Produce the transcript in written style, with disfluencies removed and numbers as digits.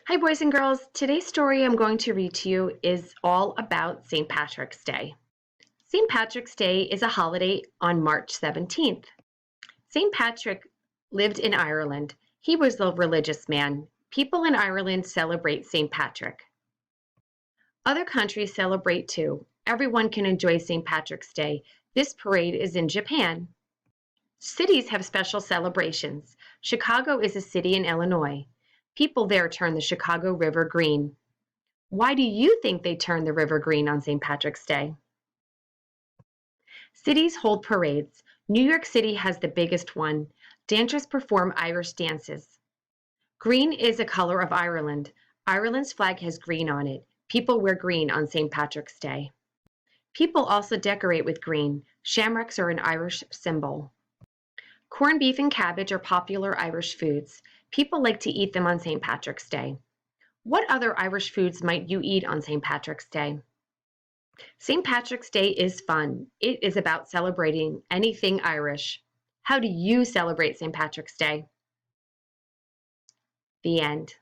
Hi, boys and girls. Today's story I'm going to read to you is all about St. Patrick's Day. St. Patrick's Day is a holiday on March 17th. St. Patrick lived in Ireland. He was a religious man. People in Ireland celebrate St. Patrick. Other countries celebrate too. Everyone can enjoy St. Patrick's Day. This parade is in Japan. Cities have special celebrations. Chicago is a city in Illinois. People there turn the Chicago River green. Why do you think they turn the river green on St. Patrick's Day? Cities hold parades. New York City has the biggest one. Dancers perform Irish dances. Green is a color of Ireland. Ireland's flag has green on it. People wear green on St. Patrick's Day. People also decorate with green. Shamrocks are an Irish symbol. Corned beef and cabbage are popular Irish foods. People like to eat them on St. Patrick's Day. What other Irish foods might you eat on St. Patrick's Day? St. Patrick's Day is fun. It is about celebrating anything Irish. How do you celebrate St. Patrick's Day? The end.